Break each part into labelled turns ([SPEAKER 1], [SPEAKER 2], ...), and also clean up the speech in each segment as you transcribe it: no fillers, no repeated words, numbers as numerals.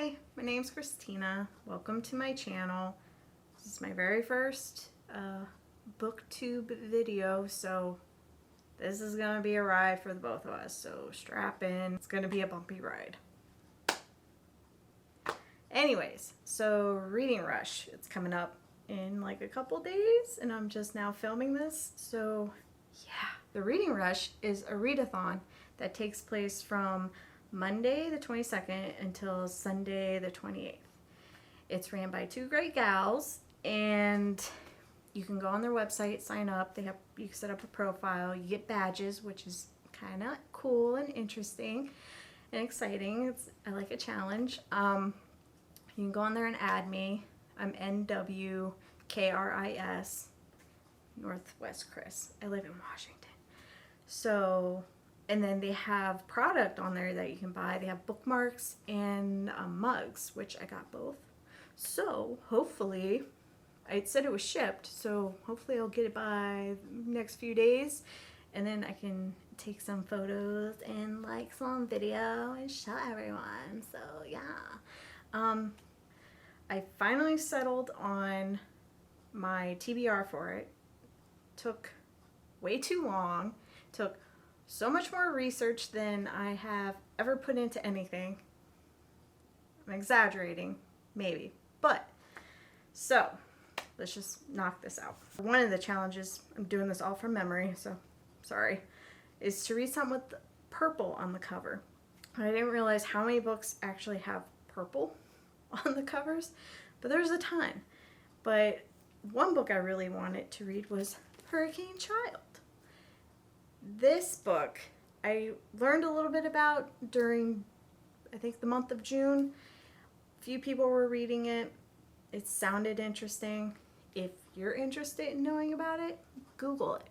[SPEAKER 1] Hi, my name's Christina. Welcome to my channel. This is my very first booktube video, so this is gonna be a ride for the both of us, so strap in. It's gonna be a bumpy ride. Anyways, so Reading Rush, it's coming up in like a couple days, and I'm just now filming this, so yeah. The Reading Rush is a readathon that takes place from Monday the 22nd until Sunday the 28th. It's ran by two great gals, and you can go on their website, sign up. You can set up a profile, you get badges, which is kind of cool and interesting and exciting. I like a challenge. You can go on there and add me. I'm nwkris, Northwest Chris. I live in Washington. So, and then they have product on there that you can buy. They have bookmarks and mugs, which I got both. So hopefully, I said it was shipped, so hopefully I'll get it by the next few days, and then I can take some photos and like some video and show everyone. So yeah, I finally settled on my TBR for it. Took way too long. Took so much more research than I have ever put into anything. I'm exaggerating, maybe, but so let's just knock this out. One of the challenges, I'm doing this all from memory, so sorry, is to read something with purple on the cover. I didn't realize how many books actually have purple on the covers, but there's a ton. But one book I really wanted to read was Hurricane Child. This book I learned a little bit about during, I think, the month of June. A few people were reading it. It sounded interesting. If you're interested in knowing about it, Google it.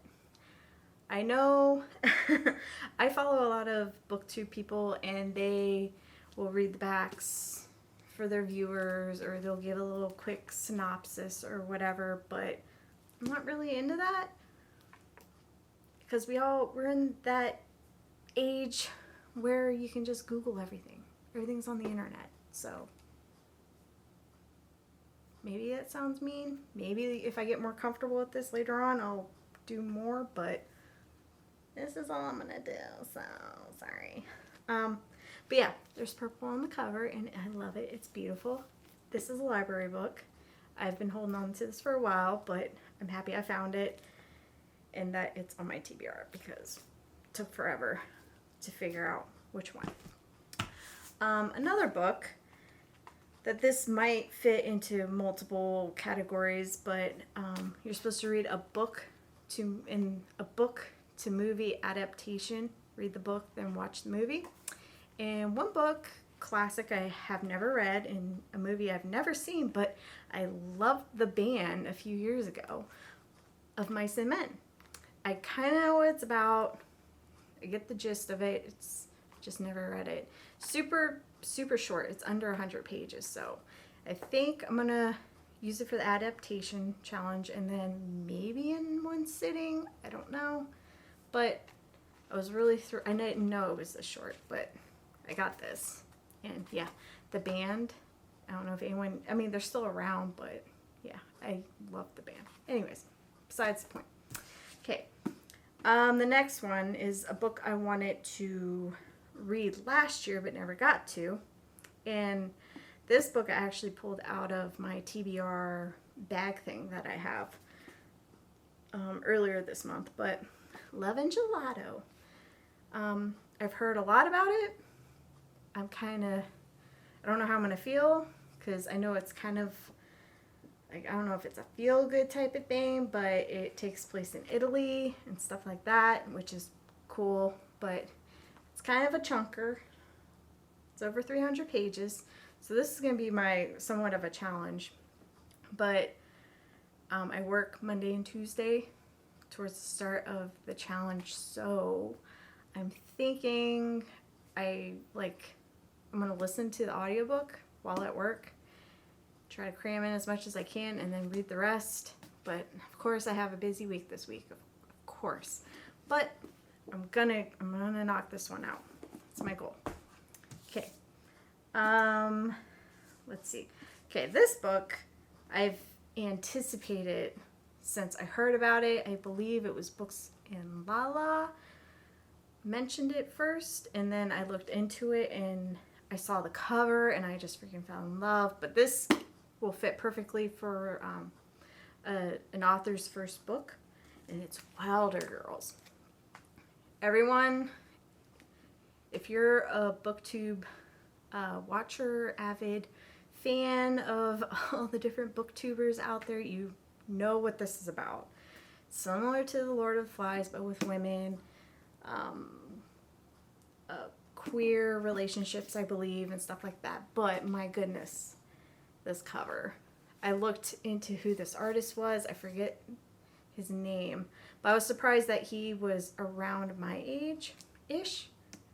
[SPEAKER 1] I know I follow a lot of booktube people, and they will read the backs for their viewers, or they'll give a little quick synopsis or whatever, but I'm not really into that. Because we're in that age where you can just Google everything. Everything's on the internet. So maybe that sounds mean. Maybe if I get more comfortable with this later on, I'll do more, but this is all I'm gonna do, so sorry. But yeah, there's purple on the cover, and I love it. It's beautiful. This is a library book. I've been holding on to this for a while, but I'm happy I found it, and that it's on my TBR because it took forever to figure out which one. Another book that this might fit into multiple categories, but you're supposed to read a book to movie adaptation. Read the book, then watch the movie. And one book, classic, I have never read, and a movie I've never seen, but I loved the band a few years ago, Of Mice and Men. I kind of know what it's about. I get the gist of it. It's just never read it. Super, super short. It's under 100 pages. So I think I'm going to use it for the adaptation challenge, and then maybe in one sitting. I don't know. But I was really I didn't know it was this short, but I got this. And yeah, the band, I don't know if anyone, I mean, they're still around, but yeah, I love the band. Anyways, besides the point. Okay. The next one is a book I wanted to read last year but never got to. And this book I actually pulled out of my TBR bag thing that I have earlier this month. But Love and Gelato. I've heard a lot about it. I don't know how I'm going to feel, because I know it's kind of, like, I don't know if it's a feel-good type of thing, but it takes place in Italy and stuff like that, which is cool, but it's kind of a chunker. It's over 300 pages, so this is going to be somewhat of a challenge, but I work Monday and Tuesday towards the start of the challenge, so I'm thinking I'm going to listen to the audiobook while at work. Try to cram in as much as I can and then read the rest. But of course I have a busy week this week, of course. But I'm gonna knock this one out. That's my goal. Okay. let's see. Okay, this book I've anticipated since I heard about it. I believe it was Books in Lala mentioned it first, and then I looked into it and I saw the cover and I just freaking fell in love. But this will fit perfectly for an author's first book, and it's Wilder Girls. Everyone, if you're a booktube watcher, avid fan of all the different booktubers out there, you know what this is about. Similar to The Lord of the Flies, but with women, queer relationships, I believe, and stuff like that. But my goodness, this cover. I looked into who this artist was. I forget his name, but I was surprised that he was around my age-ish.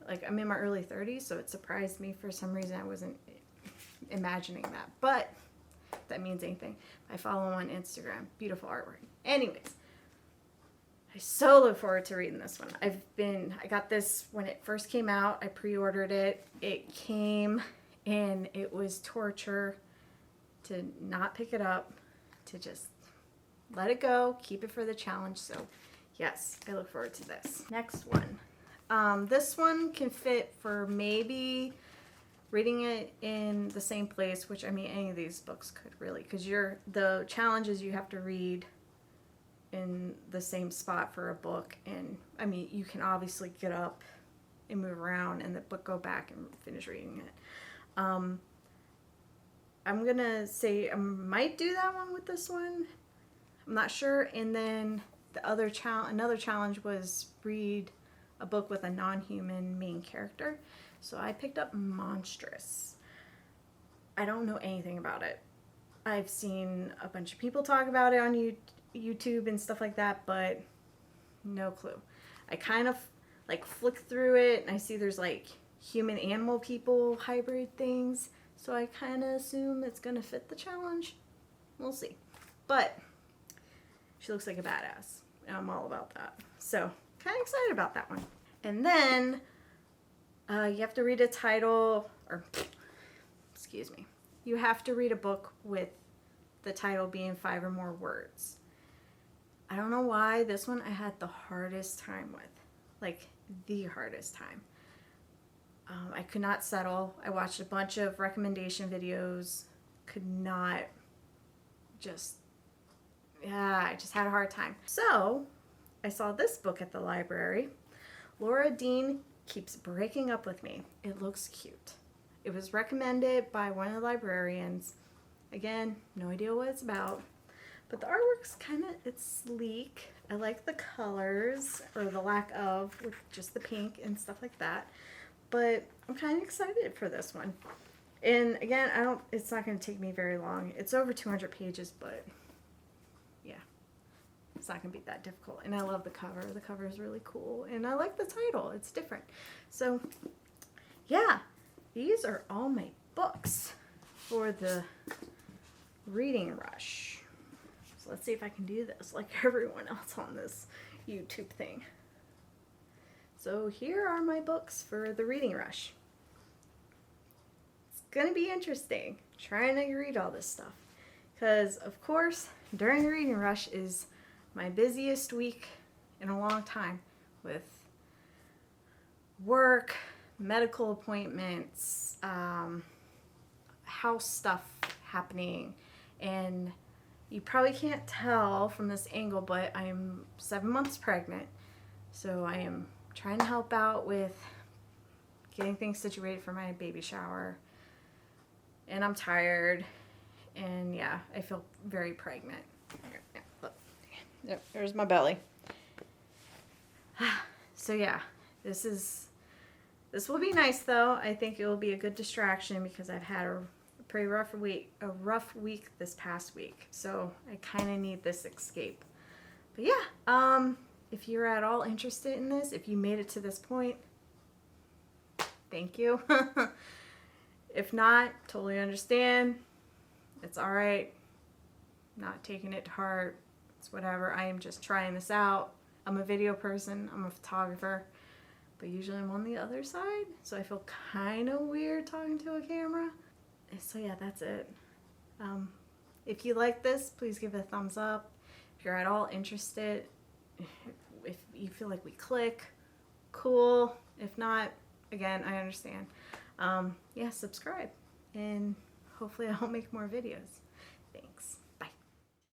[SPEAKER 1] Like, I'm in my early 30s, so it surprised me for some reason. I wasn't imagining that, but if that means anything, I follow him on Instagram. Beautiful artwork. Anyways, I so look forward to reading this one. I got this when it first came out. I pre-ordered it. It came, and it was torture to not pick it up, to just let it go, keep it for the challenge. So yes, I look forward to this. Next one. This one can fit for maybe reading it in the same place, which, I mean, any of these books could really, because the challenge is you have to read in the same spot for a book. And I mean, you can obviously get up and move around and the book go back and finish reading it. I'm gonna say I might do that one with this one. I'm not sure. And then the another challenge was read a book with a non-human main character. So I picked up Monstrous. I don't know anything about it. I've seen a bunch of people talk about it on YouTube and stuff like that, but no clue. I kind of like flick through it and I see there's like human animal people hybrid things. So I kind of assume it's going to fit the challenge. We'll see. But she looks like a badass. And I'm all about that. So kind of excited about that one. And then you have to read a title, or excuse me. You have to read a book with the title being 5 or more words. I don't know why this one I had the hardest time with. Like the hardest time. I could not settle. I watched a bunch of recommendation videos. Could not I just had a hard time. So I saw this book at the library. Laura Dean Keeps Breaking Up With Me. It looks cute. It was recommended by one of the librarians. Again, no idea what it's about. But the artwork's it's sleek. I like the colors, or the lack of, with just the pink and stuff like that. But I'm kind of excited for this one. And again, it's not going to take me very long. It's over 200 pages, but yeah, it's not going to be that difficult. And I love the cover. The cover is really cool. And I like the title. It's different. So yeah, these are all my books for the reading rush. So let's see if I can do this like everyone else on this YouTube thing. So here are my books for the reading rush. It's going to be interesting trying to read all this stuff. Because, of course, during the reading rush is my busiest week in a long time with work, medical appointments, house stuff happening. And you probably can't tell from this angle, but I'm 7 months pregnant. So I am trying to help out with getting things situated for my baby shower. And I'm tired. And yeah, I feel very pregnant. Look. Yep, there's my belly. So yeah, this will be nice though. I think it will be a good distraction because I've had a pretty rough week this past week. So I kind of need this escape. But yeah, if you're at all interested in this, if you made it to this point, thank you. If not, totally understand. It's all right. Not taking it to heart. It's whatever. I am just trying this out. I'm a video person. I'm a photographer. But usually I'm on the other side. So I feel kind of weird talking to a camera. So yeah, that's it. If you like this, please give it a thumbs up. If you're at all interested, if you feel like we click, cool. If not, again, I understand. Yeah, subscribe, and hopefully I'll make more videos.